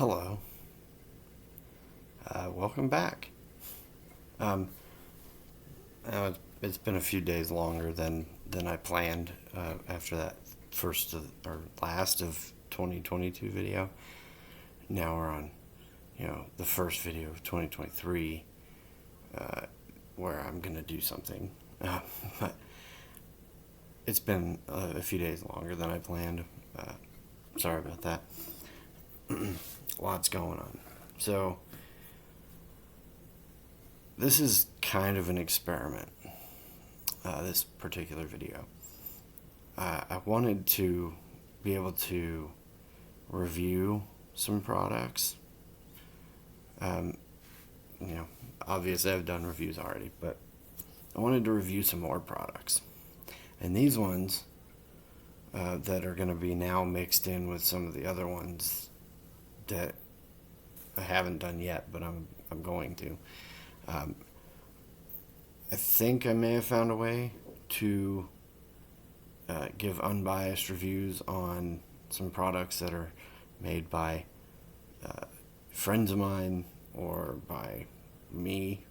Hello. Welcome back. Um, it's been a few days longer than I planned after that or last of 2022 video. Now we're on, the first video of 2023, where I'm gonna do something. But it's been a few days longer than I planned. Sorry about that. Lots going on. So, this is kind of an experiment, this particular video. I wanted to be able to review some products. Obviously I've done reviews already, but I wanted to review some more products. And these ones that are going to be now mixed in with some of the other ones that I haven't done yet, but I'm going to. I think I may have found a way to give unbiased reviews on some products that are made by friends of mine or by me,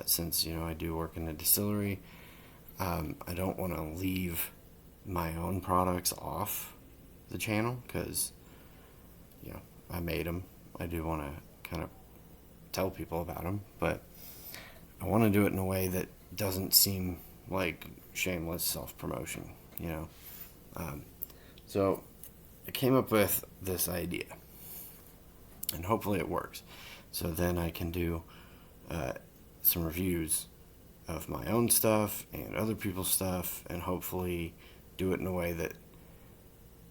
since I do work in a distillery. I don't want to leave my own products off the channel because I made them. I do want to kind of tell people about them, but I want to do it in a way that doesn't seem like shameless self-promotion, So I came up with this idea, and hopefully it works. So then I can do some reviews of my own stuff and other people's stuff, and hopefully do it in a way that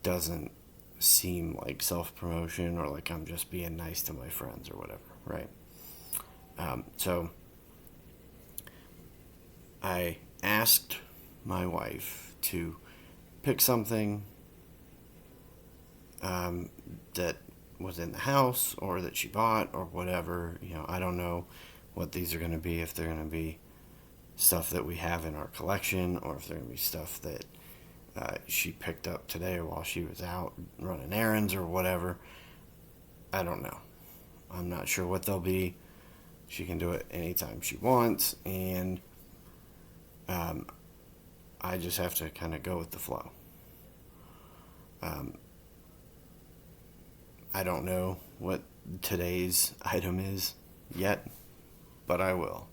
doesn't seem like self-promotion or like I'm just being nice to my friends or whatever, right? So I asked my wife to pick something that was in the house or that she bought or whatever. I don't know what these are going to be, if they're going to be stuff that we have in our collection or if they're going to be stuff that she picked up today while she was out running errands or whatever. I don't know. I'm not sure what they'll be. She can do it anytime she wants, and I just have to kind of go with the flow. I don't know what today's item is yet, but I will.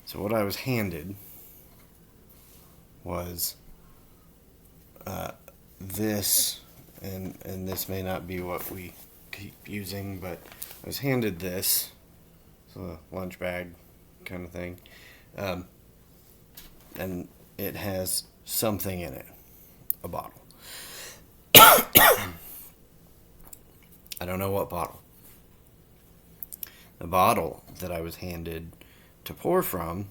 So what I was handed was this, and this may not be what we keep using, but I was handed this. It's a lunch bag kind of thing. And it has something in it. A bottle. I don't know what bottle. The bottle that I was handed to pour from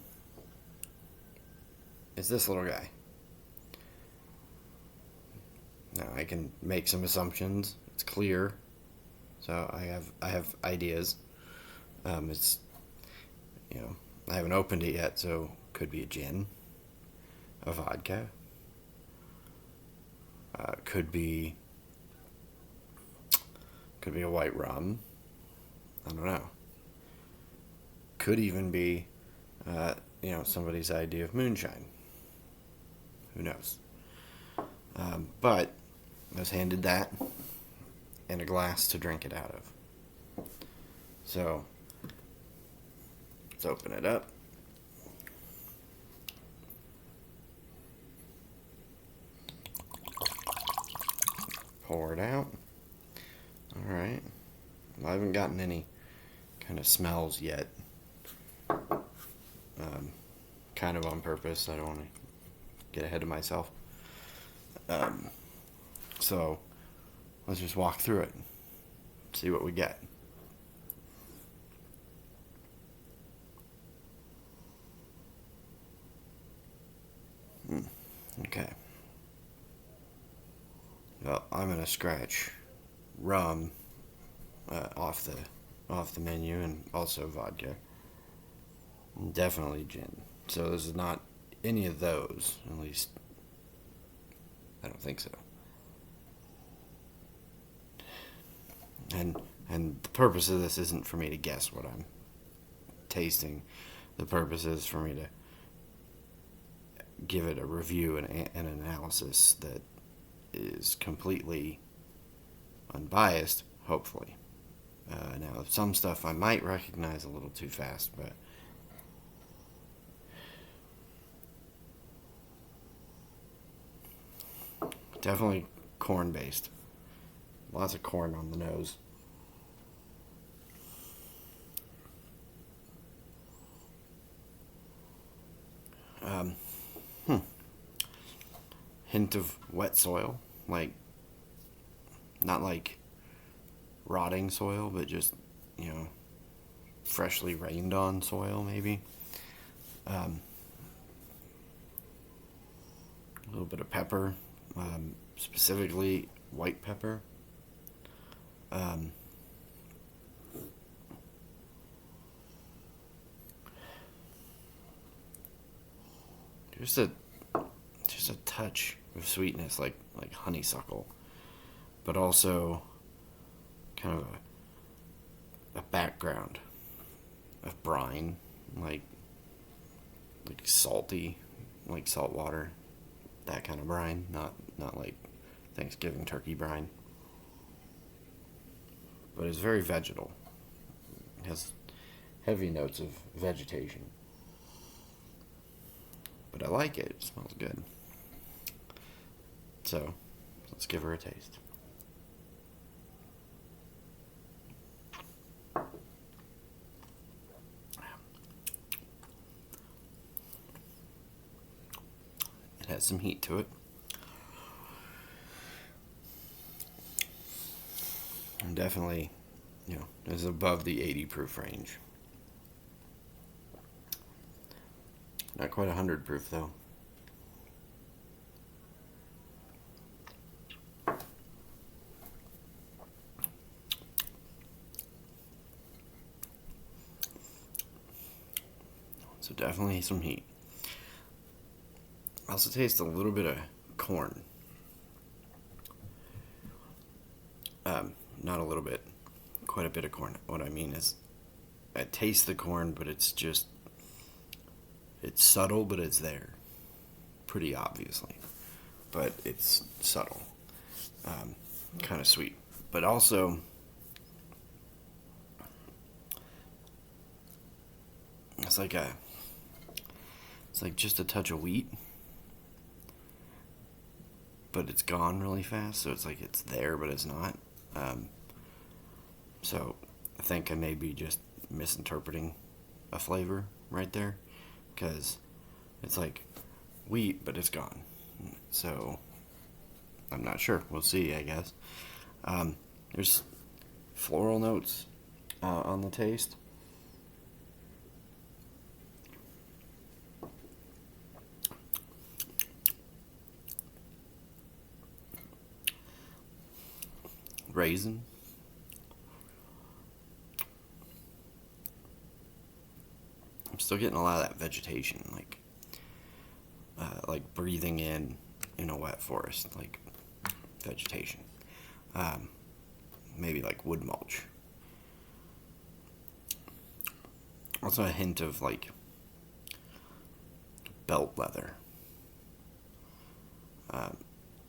is this little guy. Now I can make some assumptions. It's clear, so I have ideas. It's I haven't opened it yet, so could be a gin, a vodka, could be a white rum. I don't know. Could even be somebody's idea of moonshine. Who knows? But I was handed that and a glass to drink it out of. So let's open it up. Pour it out. Alright. Well, I haven't gotten any kind of smells yet. Kind of on purpose. I don't want to get ahead of myself. So let's just walk through it. See what we get. Okay. Well, I'm gonna scratch rum off the menu, and also vodka. Definitely gin. So this is not any of those, at least I don't think so. and the purpose of this isn't for me to guess what I'm tasting. The purpose is for me to give it a review and an analysis that is completely unbiased, hopefully. Now, some stuff I might recognize a little too fast, but definitely corn-based. Lots of corn on the nose. Um, Hint of wet soil, like not like rotting soil, but just freshly rained on soil, maybe. A little bit of pepper, specifically white pepper. Um, just a touch of sweetness, like honeysuckle, but also kind of a background of brine, like salty, like salt water, that kind of brine, not like Thanksgiving turkey brine. But it's very vegetal. It has heavy notes of vegetation. But I like it. It smells good. So, let's give her a taste. It has some heat to it. And definitely, is above the 80 proof range. Not quite 100 proof, though. So definitely some heat. I also taste a little bit of corn. Not a little bit, quite a bit of corn. What I mean is, I taste the corn, but it's subtle, but it's there. Pretty obviously. But it's subtle. Kind of sweet. But also, it's like just a touch of wheat, but it's gone really fast, so it's like it's there, but it's not. So I think I may be just misinterpreting a flavor right there, because it's like wheat, but it's gone. So I'm not sure. We'll see, I guess. There's floral notes on the taste. Raisin. I'm still getting a lot of that vegetation, like breathing in a wet forest, like vegetation. Maybe like wood mulch. Also a hint of like belt leather.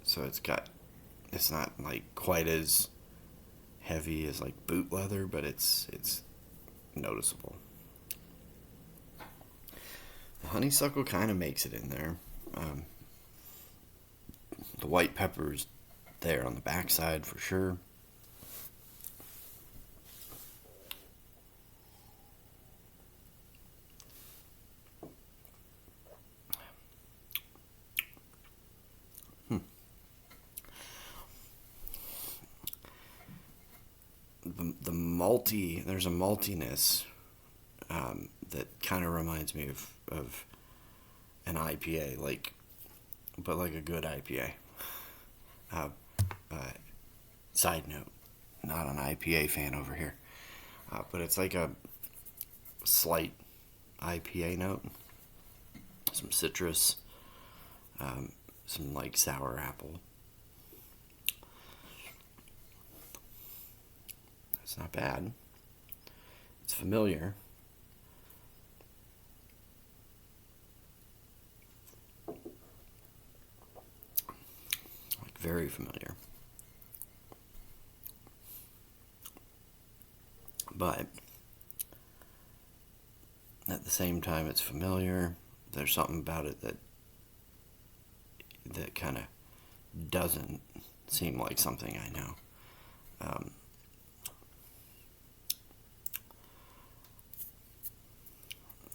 So it's not like quite as heavy as like boot leather, but it's noticeable. The honeysuckle kind of makes it in there. The white pepper's there on the backside for sure. The malty, there's a maltiness that kind of reminds me of an IPA, but like a good IPA. Uh, Side note, not an IPA fan over here, but it's like a slight IPA note, some citrus, some like sour apple. It's not bad. It's familiar. Like, very familiar. But at the same time, it's familiar. There's something about it that kind of doesn't seem like something I know.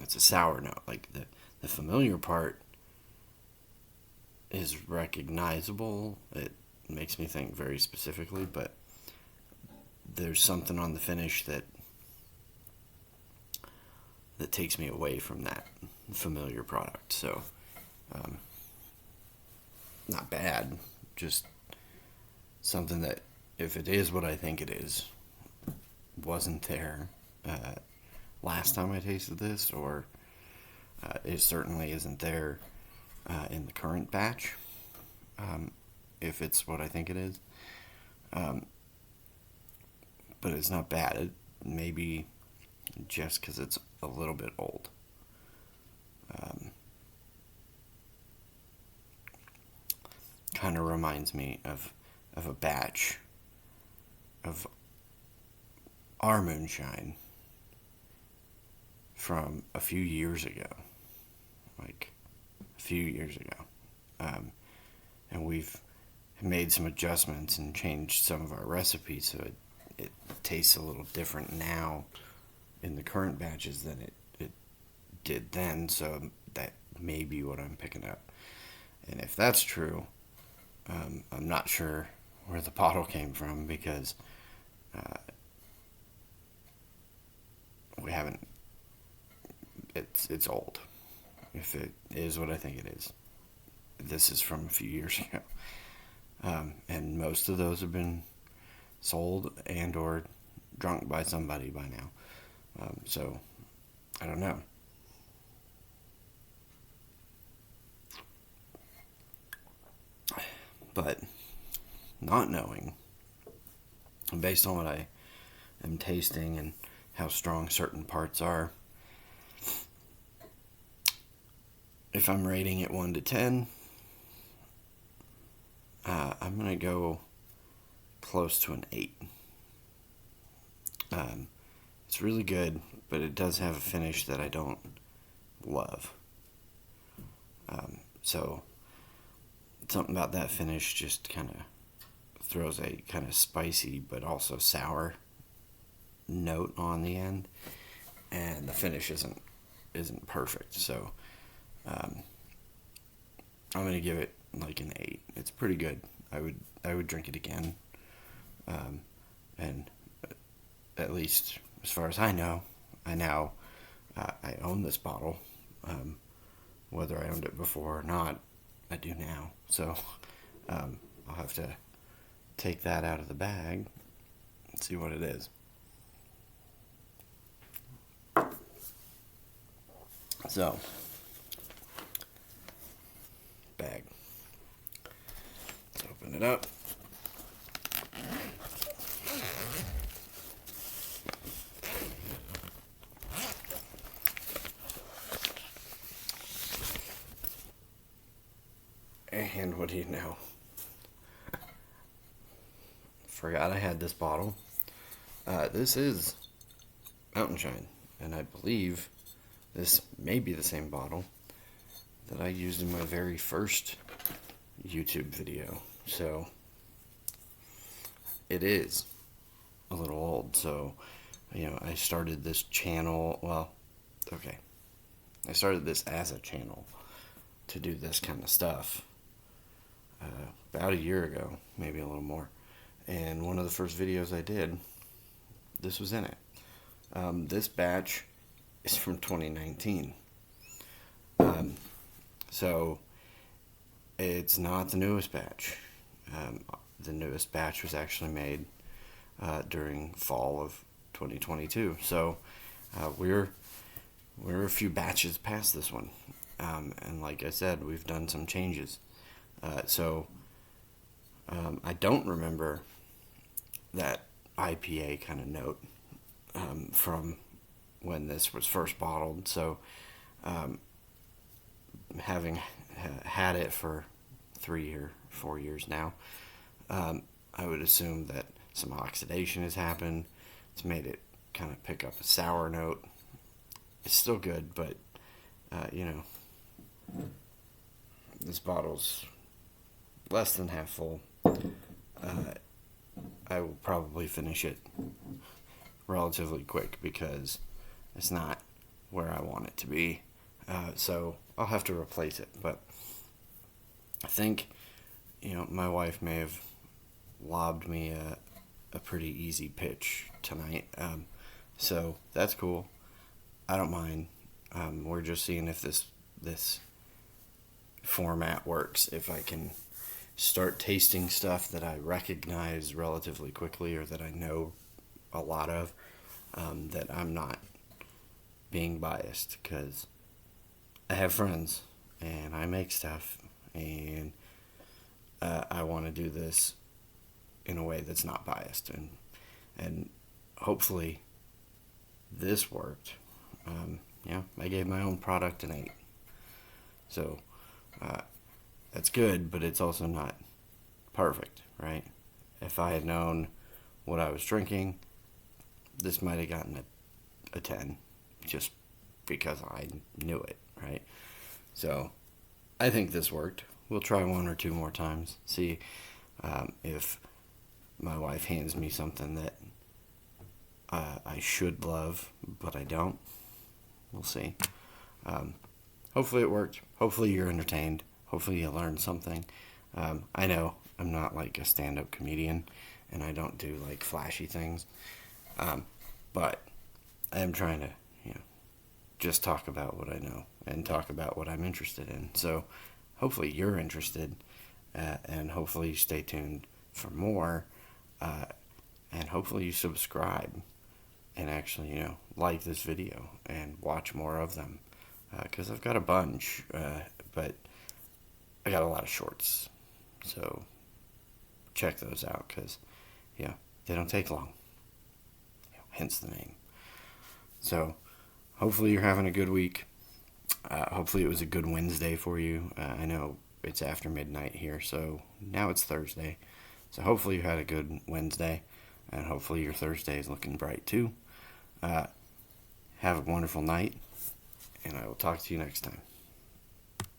It's a sour note. Like, the familiar part is recognizable. It makes me think very specifically, but there's something on the finish that takes me away from that familiar product. So, not bad, just something that, if it is what I think it is, wasn't there last time I tasted this, or it certainly isn't there in the current batch, if it's what I think it is. But it's not bad. It maybe just because it's a little bit old. Kind of reminds me of a batch of our moonshine from a few years ago. Like, a few years ago. And we've made some adjustments and changed some of our recipes, so it tastes a little different now in the current batches than it did then, so that may be what I'm picking up. And if that's true, I'm not sure where the bottle came from, because we haven't, it's old. If it is what I think it is. This is from a few years ago. And most of those have been sold and or drunk by somebody by now. So, I don't know. But, not knowing, based on what I am tasting and how strong certain parts are, if I'm rating it 1 to 10, I'm going to go close to an 8. It's really good, but it does have a finish that I don't love. So, something about that finish just kind of throws a kind of spicy but also sour note on the end, and the finish isn't perfect. So, I'm going to give it like an 8. It's pretty good. I would drink it again. And at least as far as I know, I own this bottle. Whether I owned it before or not, I do now. So I'll have to take that out of the bag and see what it is. So, bag. Let's open it up. And what do you know? Forgot I had this bottle. This is Mountain Shine, and I believe this may be the same bottle that I used in my very first YouTube video. So, it is a little old. So, I started this channel, I started this as a channel to do this kind of stuff about a year ago, maybe a little more. And one of the first videos I did, this was in it. This batch is from 2019. So it's not the newest batch. The newest batch was actually made during fall of 2022. So we're a few batches past this one. And like I said, we've done some changes. So I don't remember that IPA kind of note from when this was first bottled. So, having had it for 3 or 4 years now, I would assume that some oxidation has happened. It's made it kind of pick up a sour note. It's still good, but this bottle's less than half full. I will probably finish it relatively quick because it's not where I want it to be. So I'll have to replace it. But I think, my wife may have lobbed me a pretty easy pitch tonight. So that's cool. I don't mind. We're just seeing if this format works. If I can start tasting stuff that I recognize relatively quickly or that I know a lot of, that I'm not being biased, because I have friends and I make stuff, and I want to do this in a way that's not biased, and hopefully this worked. I gave my own product an 8, so that's good, but it's also not perfect, right? If I had known what I was drinking, this might have gotten a 10, just because I knew it, right? So I think this worked. We'll try 1 or 2 more times, see if my wife hands me something that I should love, but I don't. We'll see. Hopefully it worked. Hopefully you're entertained. Hopefully you learned something. I know I'm not like a stand-up comedian, and I don't do like flashy things, but I am trying to, just talk about what I know and talk about what I'm interested in. So hopefully you're interested, and hopefully you stay tuned for more, and hopefully you subscribe and actually, like this video and watch more of them, because I've got a bunch, but I got a lot of shorts, so check those out, because they don't take long, hence the name. So hopefully you're having a good week. Hopefully it was a good Wednesday for you. I know it's after midnight here, so now it's Thursday. So hopefully you had a good Wednesday, and hopefully your Thursday is looking bright too. Have a wonderful night, and I will talk to you next time.